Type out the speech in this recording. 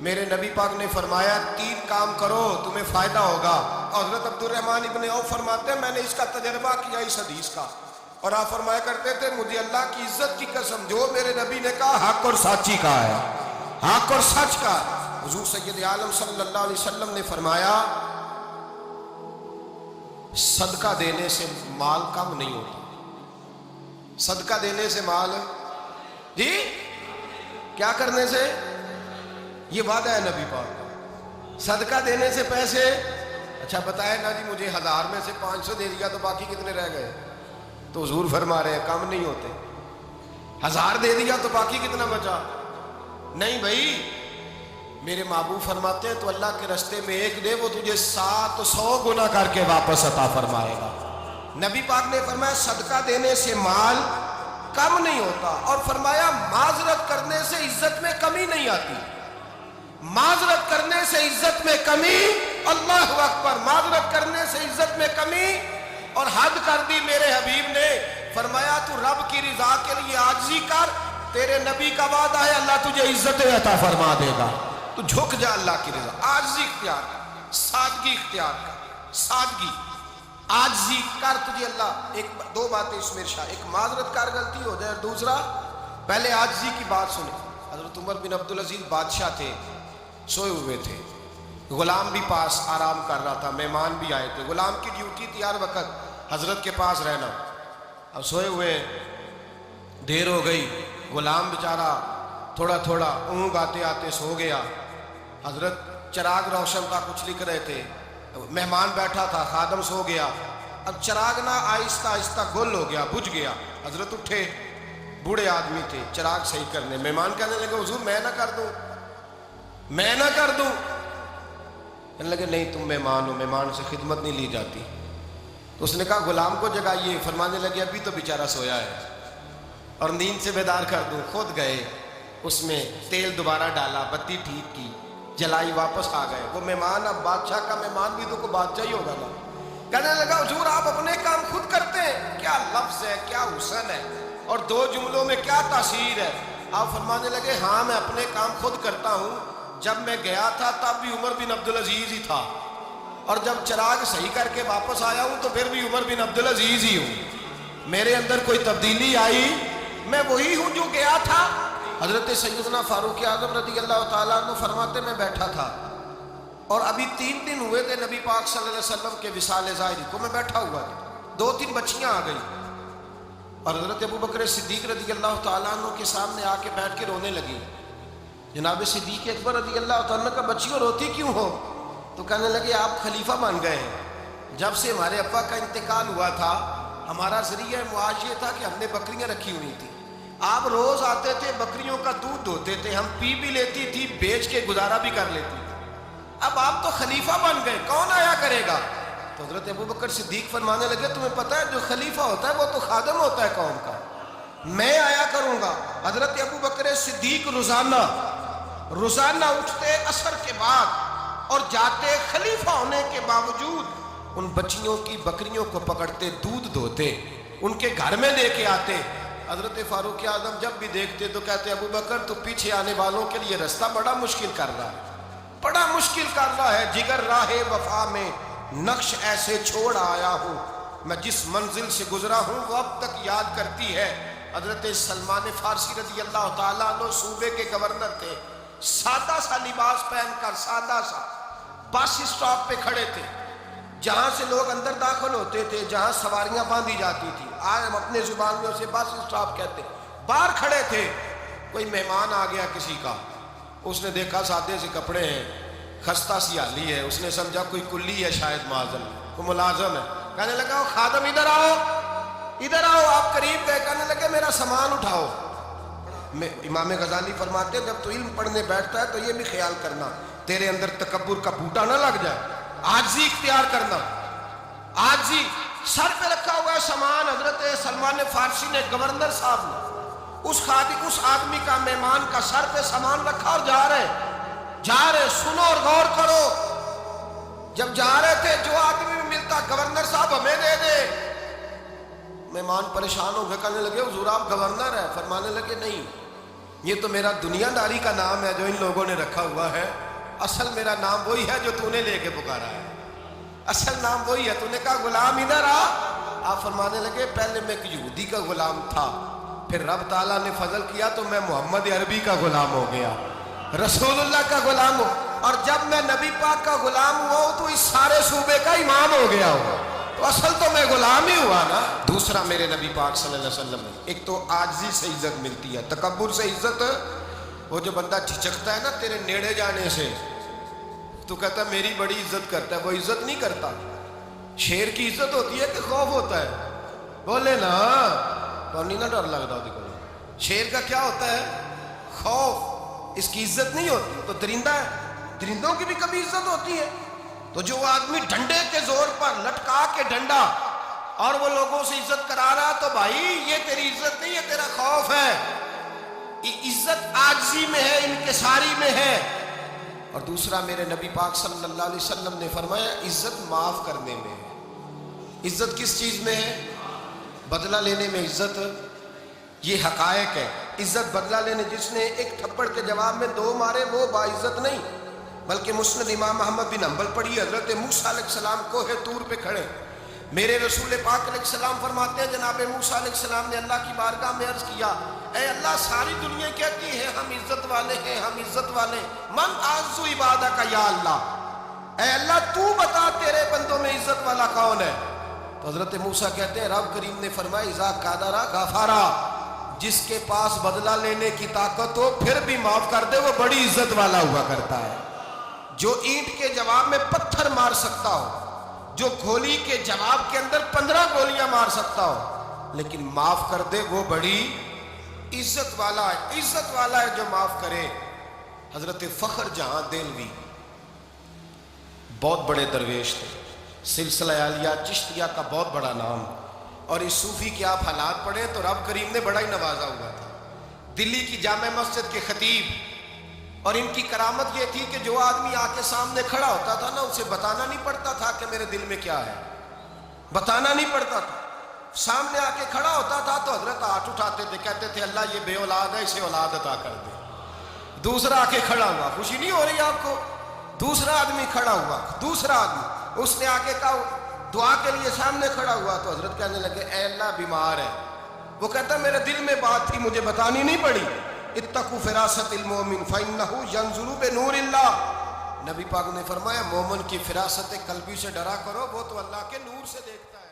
میرے نبی پاک نے فرمایا 3 کام کرو تمہیں فائدہ ہوگا. حضرت عبدالرحمن ابن عوف فرماتے ہیں میں نے اس کا تجربہ کیا اس حدیث کا, اور آپ فرمایا کرتے تھے مجھے اللہ کی عزت کی قسم جو میرے نبی نے کہا حق اور سچی کا ہے, حق اور سچ کا. حضور سید عالم صلی اللہ علیہ وسلم نے فرمایا صدقہ دینے سے مال کم نہیں ہوتا. صدقہ دینے سے مال جی کیا کرنے سے, یہ وعدہ ہے نبی پاک کا. صدقہ دینے سے پیسے, اچھا بتائے نا جی مجھے 1000 میں سے 500 دے دیا تو باقی کتنے رہ گئے؟ تو حضور فرما رہے ہیں کم نہیں ہوتے. 1000 دے دیا تو باقی کتنا بچا؟ نہیں بھائی, میرے محبوب فرماتے ہیں تو اللہ کے رستے میں 1 دے وہ تجھے 700 گنا کر کے واپس عطا فرمائے گا. نبی پاک نے فرمایا صدقہ دینے سے مال کم نہیں ہوتا, اور فرمایا معذرت کرنے سے عزت میں کمی نہیں آتی. معذرت کرنے سے عزت میں کمی, اللہ اکبر, معذرت کرنے سے عزت میں کمی. اور حد کر دی میرے حبیب نے, فرمایا تو رب کی رضا کے لیے عاجزی کر, تیرے نبی کا وعدہ ہے اللہ تجھے عزت عطا فرما دے گا. تو جھک جا اللہ کی رضا, عاجزی اختیار کر, سادگی اختیار کر, سادگی عاجزی کر, تجھے اللہ. 2 باتیں اس میں ارشاد, ایک معذرت کر غلطی ہو جائے, اور دوسرا پہلے عاجزی کی بات سنیں. حضرت عمر بن عبدالعزیز بادشاہ تھے, سوئے ہوئے تھے, غلام بھی پاس آرام کر رہا تھا, مہمان بھی آئے تھے. غلام کی ڈیوٹی تھی ہر وقت حضرت کے پاس رہنا. اب سوئے ہوئے, دیر ہو گئی, غلام بیچارہ تھوڑا تھوڑا اونگ آتے آتے سو گیا. حضرت چراغ روشن تھا, کچھ لکھ رہے تھے, مہمان بیٹھا تھا, خادم سو گیا. اب چراغ نہ آہستہ آہستہ گل ہو گیا, بجھ گیا. حضرت اٹھے, بوڑھے آدمی تھے, چراغ صحیح کرنے. مہمان کہنے لگے حضور میں نہ کر دوں, میں نہ کر دوں. کہنے لگے نہیں تم مہمان ہو, مہمان سے خدمت نہیں لی جاتی. تو اس نے کہا غلام کو جگائیے. فرمانے لگے ابھی تو بیچارہ سویا ہے اور نیند سے بیدار کر دوں. خود گئے, اس میں تیل دوبارہ ڈالا, بتی ٹھیک کی, جلائی, واپس آ گئے. وہ مہمان, اب بادشاہ کا مہمان بھی تو کوئی بادشاہ ہی ہوگا نا. کہنے لگا حضور آپ اپنے کام خود کرتے ہیں, کیا لفظ ہے, کیا حسن ہے, اور 2 جملوں میں کیا تاثیر ہے. آپ فرمانے لگے ہاں میں اپنے کام خود کرتا ہوں. جب میں گیا تھا تب بھی عمر بن عبدالعزیز ہی تھا, اور جب چراغ صحیح کر کے واپس آیا ہوں تو پھر بھی عمر بن عبدالعزیز ہی ہوں. میرے اندر کوئی تبدیلی آئی, میں وہی ہوں جو گیا تھا. حضرت سیدنا فاروق اعظم رضی اللہ تعالیٰ عنہ فرماتے میں بیٹھا تھا, اور ابھی 3 دن ہوئے تھے نبی پاک صلی اللہ علیہ وسلم کے وصال ظاہری کو. میں بیٹھا ہوا تھا, 2-3 بچیاں آ گئی, اور حضرت ابو بکر صدیق رضی اللہ تعالیٰ عنہ کے سامنے آ کے بیٹھ کے رونے لگی. جناب صدیق اکبر رضی اللہ تعالیٰ عنہ کا بچیوں روتی کیوں ہو؟ تو کہنے لگے آپ خلیفہ بن گئے ہیں. جب سے ہمارے ابا کا انتقال ہوا تھا ہمارا ذریعہ معاش یہ تھا کہ ہم نے بکریاں رکھی ہوئی تھی. آپ روز آتے تھے, بکریوں کا دودھ دھوتے تھے, ہم پی بھی لیتی تھی, بیچ کے گزارا بھی کر لیتی تھی. اب آپ تو خلیفہ بن گئے, کون آیا کرے گا؟ تو حضرت ابو بکر صدیق فرمانے لگے تمہیں پتہ ہے جو خلیفہ ہوتا ہے وہ تو خادم ہوتا ہے قوم کا, میں آیا کروں گا. حضرت ابو بکر صدیق روزانہ اٹھتے عصر کے بعد اور جاتے, خلیفہ ہونے کے باوجود ان بچیوں کی بکریوں کو پکڑتے, دودھ دھوتے, ان کے گھر میں لے کے آتے. حضرت فاروق اعظم جب بھی دیکھتے تو کہتے ابو بکر تو پیچھے آنے والوں کے لیے رستہ بڑا مشکل کر رہا ہے, بڑا مشکل کر رہا ہے. جگر راہ وفا میں نقش ایسے چھوڑ آیا ہوں, میں جس منزل سے گزرا ہوں وہ اب تک یاد کرتی ہے. حضرت سلمان فارسی رضی اللہ تعالیٰ عنہ صوبے کے گورنر تھے, سادہ سا لباس پہن کر, سادہ سا, بس اسٹاپ پہ کھڑے تھے, جہاں سے لوگ اندر داخل ہوتے تھے, جہاں سواریاں باندھی جاتی تھی, آج ہم اپنے زبان میں اسے بس اسٹاپ کہتے. باہر کھڑے تھے, کوئی مہمان آ گیا کسی کا, اس نے دیکھا سادے سے کپڑے ہیں, خستہ سی حالی ہے, اس نے سمجھا کوئی کلی ہے شاید, معذل کوئی ملازم ہے. کہنے لگا خادم ادھر آؤ, ادھر آؤ. آپ قریب گئے, کہنے لگے میرا سامان اٹھاؤ. امام غزالی فرماتے ہیں جب تو علم پڑھنے بیٹھتا ہے تو یہ بھی خیال کرنا تیرے اندر تکبر کا بوٹا نہ لگ جائے, عاجزی اختیار کرنا. عاجزی, سر پہ رکھا ہوا ہے سامان. حضرت سلمان فارسی نے, گورنر صاحب نے, اس آدمی کا, مہمان کا سر پہ سامان رکھا اور جا رہے. سنو اور غور کرو, جب جا رہے تھے جو آدمی بھی ملتا گورنر صاحب ہمیں دے دے. مہمان پریشان ہو گئے, کہنے لگے حضور آپ گورنر ہیں؟ فرمانے لگے نہیں, یہ تو میرا دنیا داری کا نام ہے جو ان لوگوں نے رکھا ہوا ہے، اصل میرا نام وہی ہے جو تو نے لے کے پکارا ہے، اصل نام وہی ہے۔ تو نے کہا غلام ادھر آ، آپ فرمانے لگے پہلے میں ایک یہودی کا غلام تھا، پھر رب تعالیٰ نے فضل کیا تو میں محمد عربی کا غلام ہو گیا، رسول اللہ کا غلام ہو، اور جب میں نبی پاک کا غلام ہوا ہوں تو اس سارے صوبے کا امام ہو گیا ہوں، تو اصل تو میں غلام ہی ہوا نا۔ دوسرا میرے نبی پاک صلی اللہ علیہ وسلم نے ایک تو عاجزی سے عزت ملتی ہے، تکبر سے عزت، وہ جو بندہ جھجکتا ہے نا تیرے نیڑے جانے سے، تو کہتا ہے میری بڑی عزت کرتا ہے، وہ عزت نہیں کرتا۔ شیر کی عزت ہوتی ہے کہ خوف ہوتا ہے؟ بولے نا، تو نہیں نہ ڈر لگتا ہوتی کو۔ شیر کا کیا ہوتا ہے؟ خوف، اس کی عزت نہیں ہوتی۔ تو درندہ ہے، درندوں کی بھی کبھی عزت ہوتی ہے؟ تو جو آدمی ڈنڈے کے زور پر لٹکا کے ڈنڈا اور وہ لوگوں سے عزت کرا رہا، تو بھائی یہ تیری عزت نہیں ہے، تیرا خوف ہے۔ عزت عاجزی میں ہے، انکساری میں ہے۔ اور دوسرا میرے نبی پاک صلی اللہ علیہ وسلم نے فرمایا عزت معاف کرنے میں ہے۔ عزت کس چیز میں ہے؟ بدلہ لینے میں عزت، یہ حقائق ہے۔ عزت بدلہ لینے، جس نے ایک تھپڑ کے جواب میں 2 مارے وہ باعزت نہیں، بلکہ مسند امام احمد بن حنبل پڑھی، حضرت موسیٰ علیہ السلام کوہ طور پہ کھڑے، میرے رسول پاک علیہ السلام فرماتے ہیں جناب موسیٰ علیہ السلام نے اللہ کی بارگاہ میں عرض کیا، اے اللہ ساری دنیا کہتی ہے ہم عزت والے ہیں، ہم عزت والے ہیں، من اعز عبادک یا اللہ، اے اللہ تو بتا تیرے بندوں میں عزت والا کون ہے؟ تو حضرت موسیٰ کہتے ہیں رب کریم نے فرمایا اذا قادر غفارا، جس کے پاس بدلہ لینے کی طاقت ہو پھر بھی معاف کر دے وہ بڑی عزت والا ہوا کرتا ہے۔ جو اینٹ کے جواب میں پتھر مار سکتا ہو، جو گولی کے جواب کے اندر 15 گولیاں مار سکتا ہو، لیکن معاف کر دے وہ بڑی عزت والا ہے۔ عزت والا ہے جو معاف کرے۔ حضرت فخر جہاں دہلوی بہت بڑے درویش تھے، سلسلہ عالیہ چشتیہ کا بہت بڑا نام، اور اس صوفی کے آپ حالات پڑھیں تو رب کریم نے بڑا ہی نوازا ہوا تھا۔ دلی کی جامع مسجد کے خطیب، اور ان کی کرامت یہ تھی کہ جو آدمی آ کے سامنے کھڑا ہوتا تھا نا اسے بتانا نہیں پڑتا تھا کہ میرے دل میں کیا ہے، بتانا نہیں پڑتا تھا۔ سامنے آ کے کھڑا ہوتا تھا تو حضرت ہاتھ اٹھاتے تھے، کہتے تھے اللہ یہ بے اولاد ہے، اسے اولاد عطا کر دے۔ دوسرا آ کے کھڑا ہوا، خوشی نہیں ہو رہی آپ کو؟ دوسرا آدمی کھڑا ہوا، دوسرا آدمی، اس نے آ کے کہا دعا کے لیے سامنے کھڑا ہوا، تو حضرت کہنے لگے اے اللہ بیمار ہے۔ وہ کہتا میرے دل میں بات تھی مجھے بتانی نہیں پڑی، اتقوا فراست المومن فإنه ينظر بنور اللہ۔ نبی پاک نے فرمایا مومن کی فراست قلبی سے ڈرا کرو، وہ تو اللہ کے نور سے دیکھتا ہے۔